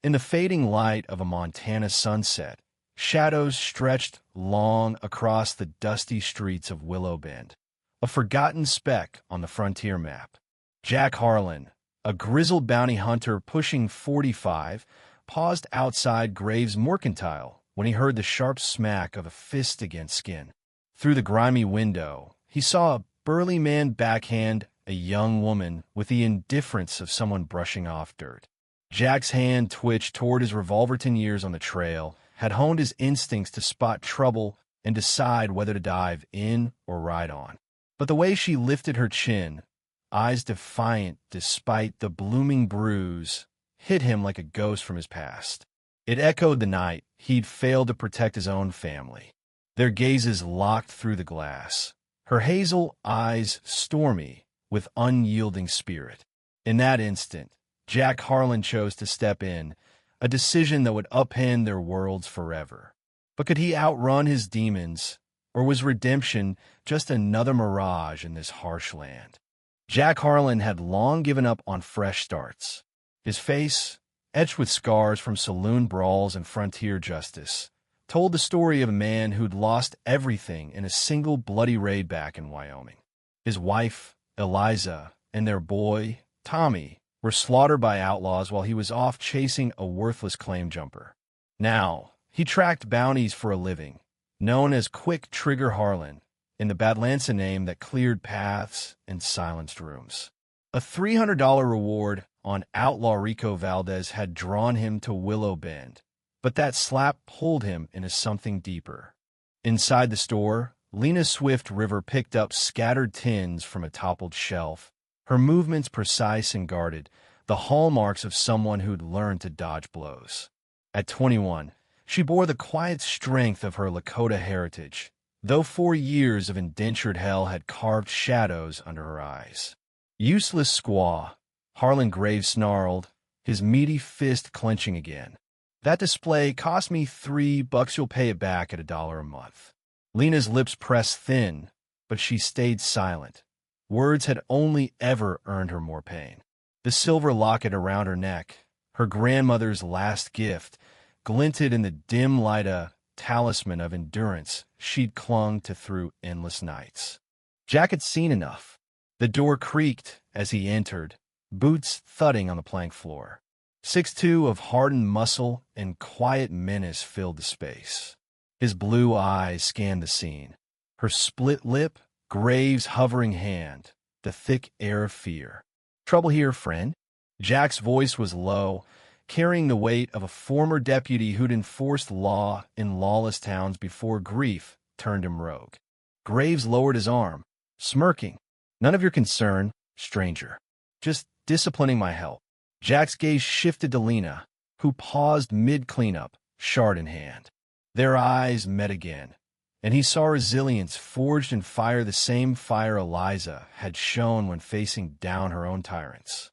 In the fading light of a Montana sunset, shadows stretched long across the dusty streets of Willow Bend, a forgotten speck on the frontier map. Jack Harlan, a grizzled bounty hunter pushing 45, paused outside Graves Mercantile when he heard the sharp smack of a fist against skin. Through the grimy window, he saw a burly man backhand a young woman with the indifference of someone brushing off dirt. Jack's hand twitched toward his revolver. 10 years on the trail had honed his instincts to spot trouble and decide whether to dive in or ride on. But the way she lifted her chin, eyes defiant despite the blooming bruise, hit him like a ghost from his past. It echoed the night he'd failed to protect his own family. Their gazes locked through the glass, her hazel eyes stormy with unyielding spirit. In that instant, Jack Harlan chose to step in, a decision that would upend their worlds forever. But could he outrun his demons, or was redemption just another mirage in this harsh land? Jack Harlan had long given up on fresh starts. His face, etched with scars from saloon brawls and frontier justice, told the story of a man who'd lost everything in a single bloody raid back in Wyoming. His wife, Eliza, and their boy, Tommy, were slaughtered by outlaws while he was off chasing a worthless claim jumper. Now, he tracked bounties for a living, known as Quick Trigger Harlan, in the Badlands name that cleared paths and silenced rooms. A $300 reward on outlaw Rico Valdez had drawn him to Willow Bend, but that slap pulled him into something deeper. Inside the store, Lena Swift River picked up scattered tins from a toppled shelf, her movements precise and guarded, the hallmarks of someone who'd learned to dodge blows. At 21, she bore the quiet strength of her Lakota heritage, though 4 years of indentured hell had carved shadows under her eyes. Useless squaw, Harlan Graves snarled, his meaty fist clenching again. That display cost me $3. You'll pay it back at $1 a month. Lena's lips pressed thin, but she stayed silent. Words had only ever earned her more pain. The silver locket around her neck, her grandmother's last gift, glinted in the dim light, a talisman of endurance she'd clung to through endless nights. Jack had seen enough. The door creaked as he entered, boots thudding on the plank floor. 6'2" of hardened muscle and quiet menace filled the space. His blue eyes scanned the scene. Her split lip, Graves' hovering hand, the thick air of fear. "Trouble here, friend?" Jack's voice was low, carrying the weight of a former deputy who'd enforced law in lawless towns before grief turned him rogue. Graves lowered his arm, smirking. "None of your concern, stranger. Just disciplining my help." Jack's gaze shifted to Lena, who paused mid-cleanup, shard in hand. Their eyes met again, and he saw resilience forged in fire, the same fire Eliza had shown when facing down her own tyrants.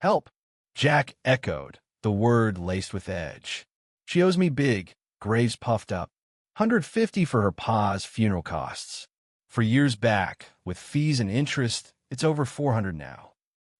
"Help," Jack echoed, the word laced with edge. "She owes me big," Graves puffed up. "150 for her pa's funeral costs. For years back, with fees and interest, it's over 400 now."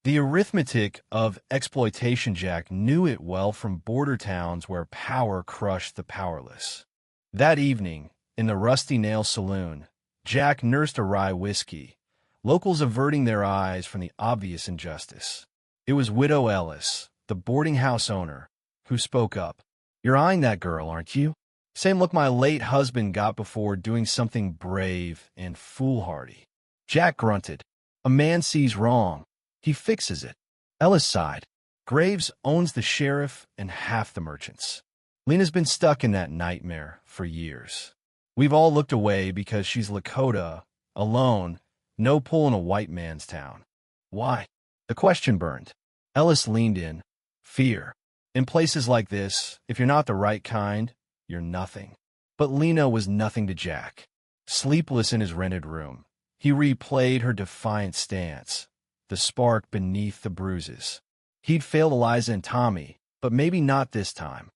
The arithmetic of exploitation, Jack knew it well from border towns where power crushed the powerless. That evening, in the Rusty Nail Saloon, Jack nursed a rye whiskey, locals averting their eyes from the obvious injustice. It was Widow Ellis, the boarding house owner, who spoke up. "You're eyeing that girl, aren't you? Same look my late husband got before doing something brave and foolhardy." Jack grunted. "A man sees wrong. He fixes it." Ellis sighed. "Graves owns the sheriff and half the merchants. Lena's been stuck in that nightmare for years. We've all looked away because she's Lakota, alone, no pull in a white man's town." "Why?" The question burned. Ellis leaned in. "Fear. In places like this, if you're not the right kind, you're nothing." But Lena was nothing to Jack. Sleepless in his rented room, he replayed her defiant stance, the spark beneath the bruises. He'd failed Eliza and Tommy, but maybe not this time.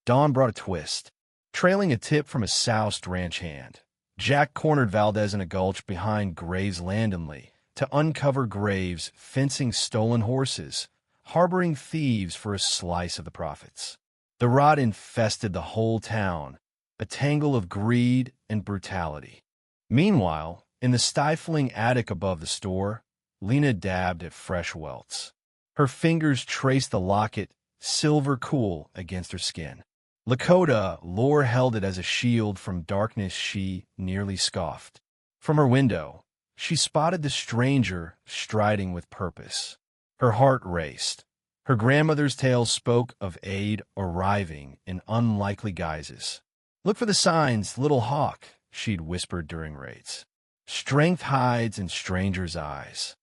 Dawn brought a twist. Trailing a tip from a soused ranch hand, Jack cornered Valdez in a gulch behind Graves' Landonly to uncover Graves fencing stolen horses, harboring thieves for a slice of the profits. The rot infested the whole town, a tangle of greed and brutality. Meanwhile, in the stifling attic above the store, Lena dabbed at fresh welts. Her fingers traced the locket, silver cool against her skin. Lakota lore held it as a shield from darkness, she nearly scoffed. From her window, she spotted the stranger striding with purpose. Her heart raced. Her grandmother's tale spoke of aid arriving in unlikely guises. "Look for the signs, little hawk," she'd whispered during raids. "Strength hides in strangers' eyes."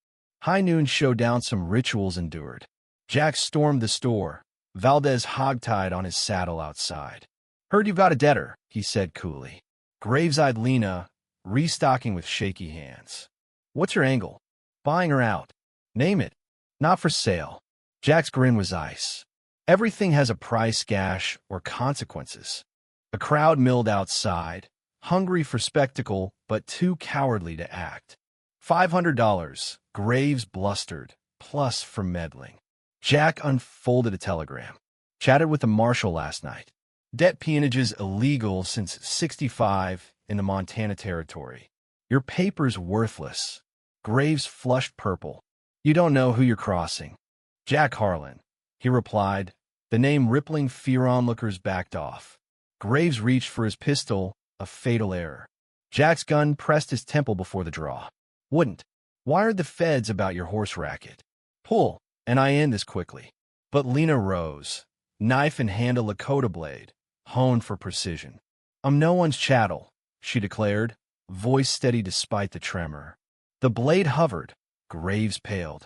High noon showed down some rituals endured. Jack stormed the store, Valdez hogtied on his saddle outside. "Heard you've got a debtor," he said coolly. Graves-eyed Lena, restocking with shaky hands. "What's your angle?" "Buying her out." "Name it." "Not for sale." Jack's grin was ice. "Everything has a price, gash, or consequences." A crowd milled outside, hungry for spectacle but too cowardly to act. $500, Graves blustered, plus for meddling. Jack unfolded a telegram. "Chatted with the marshal last night. Debt peonage's illegal since '65 in the Montana Territory. Your paper's worthless." Graves flushed purple. "You don't know who you're crossing." "Jack Harlan," he replied. The name rippling fear onlookers backed off. Graves reached for his pistol, a fatal error. Jack's gun pressed his temple before the draw. "Wouldn't. Wired the feds about your horse racket. Pull, and I end this quickly." But Lena rose, knife in hand, a Lakota blade, honed for precision. "I'm no one's chattel," she declared, voice steady despite the tremor. The blade hovered. Graves paled.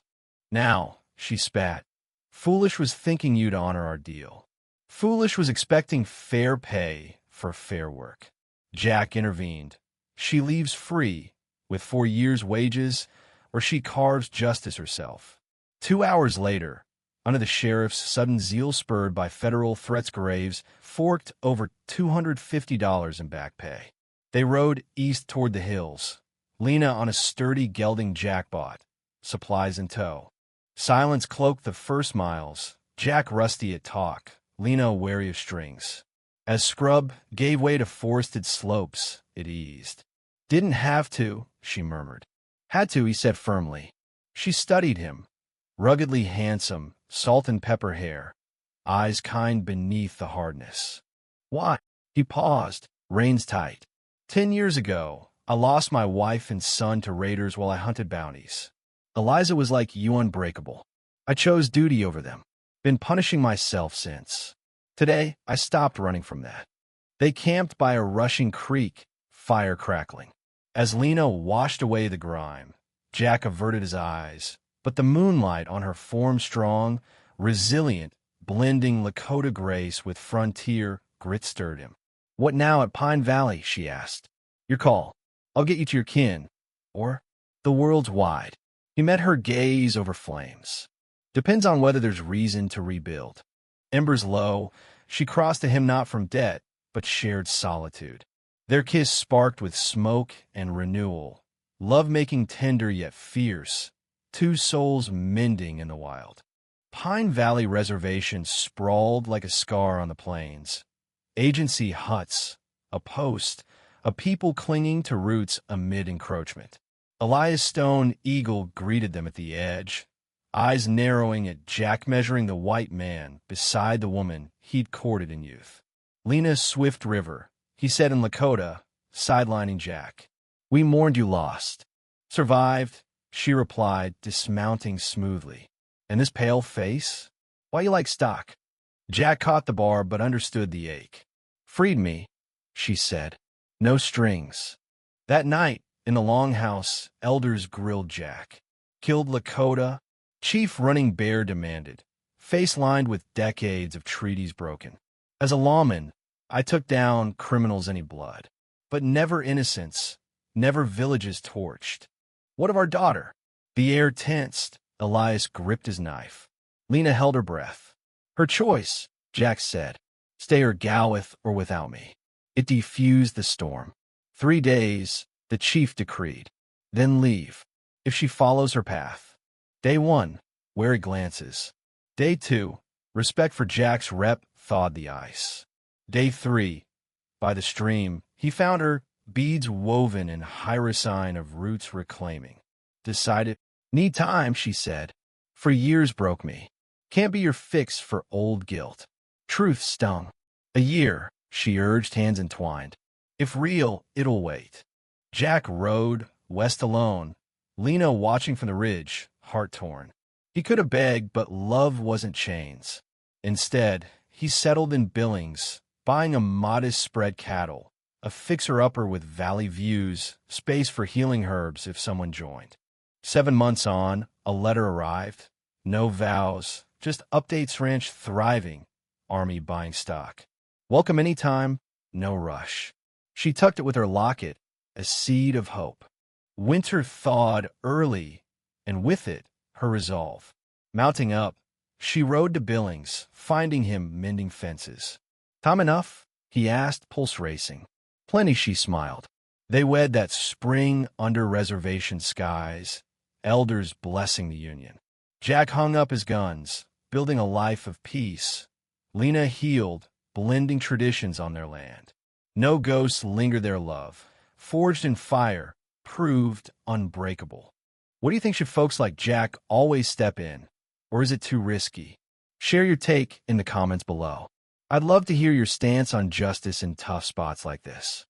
"Now," she spat. "Foolish was thinking you'd honor our deal. Foolish was expecting fair pay for fair work." Jack intervened. "She leaves free, with 4 years' wages, or she carves justice herself." 2 hours later, under the sheriff's sudden zeal spurred by federal threats, Graves forked over $250 in back pay. They rode east toward the hills, Lena on a sturdy gelding Jack bought, supplies in tow. Silence cloaked the first miles, Jack rusty at talk, Lena wary of strings. As scrub gave way to forested slopes, it eased. "Didn't have to," she murmured. "Had to," he said firmly. She studied him. Ruggedly handsome, salt and pepper hair, eyes kind beneath the hardness. "Why?" He paused, reins tight. 10 years ago, I lost my wife and son to raiders while I hunted bounties. Eliza was like you, unbreakable. I chose duty over them. Been punishing myself since. Today, I stopped running from that." They camped by a rushing creek, fire crackling. As Lena washed away the grime, Jack averted his eyes, but the moonlight on her form, strong, resilient, blending Lakota grace with frontier grit, stirred him. "What now at Pine Valley?" she asked. "Your call. I'll get you to your kin. Or, the world's wide." He met her gaze over flames. "Depends on whether there's reason to rebuild." Embers low, she crossed to him not from debt, but shared solitude. Their kiss sparked with smoke and renewal, love-making tender yet fierce, two souls mending in the wild. Pine Valley Reservation sprawled like a scar on the plains. Agency huts, a post, a people clinging to roots amid encroachment. Elias Stone Eagle greeted them at the edge, eyes narrowing at Jack, measuring the white man beside the woman he'd courted in youth. "Lena's Swift River," he said in Lakota, sidelining Jack. "We mourned you lost." "Survived," she replied, dismounting smoothly. "And this pale face? Why you like stock?" Jack caught the bar but understood the ache. "Freed me," she said. "No strings." That night, in the longhouse, elders grilled Jack. Killed Lakota, Chief Running Bear demanded, face lined with decades of treaties broken. "As a lawman, I took down criminals any blood, but never innocents, never villages torched." "What of our daughter?" The air tensed. Elias gripped his knife. Lena held her breath. "Her choice," Jack said. "Stay or Gowith or without me." It defused the storm. 3 days, the chief decreed. Then leave, if she follows her path. Day 1, wary glances. Day 2, respect for Jack's rep, thawed the ice. Day 3. By the stream, he found her, beads woven in hyracine of roots reclaiming. Decided, "Need time," she said. "For years broke me. Can't be your fix for old guilt." Truth stung. "A year," she urged, hands entwined. "If real, it'll wait." Jack rode, west alone, Lena watching from the ridge, heart torn. He could have begged, but love wasn't chains. Instead, he settled in Billings, buying a modest spread cattle, a fixer-upper with valley views, space for healing herbs if someone joined. 7 months on, a letter arrived. No vows, just updates: ranch thriving, army buying stock. Welcome anytime, no rush. She tucked it with her locket, a seed of hope. Winter thawed early, and with it, her resolve. Mounting up, she rode to Billings, finding him mending fences. "Time enough?" he asked, pulse racing. "Plenty," she smiled. They wed that spring under reservation skies, elders blessing the union. Jack hung up his guns, building a life of peace. Lena healed, blending traditions on their land. No ghosts lingered their love, forged in fire, proved unbreakable. What do you think? Should folks like Jack always step in? Or is it too risky? Share your take in the comments below. I'd love to hear your stance on justice in tough spots like this.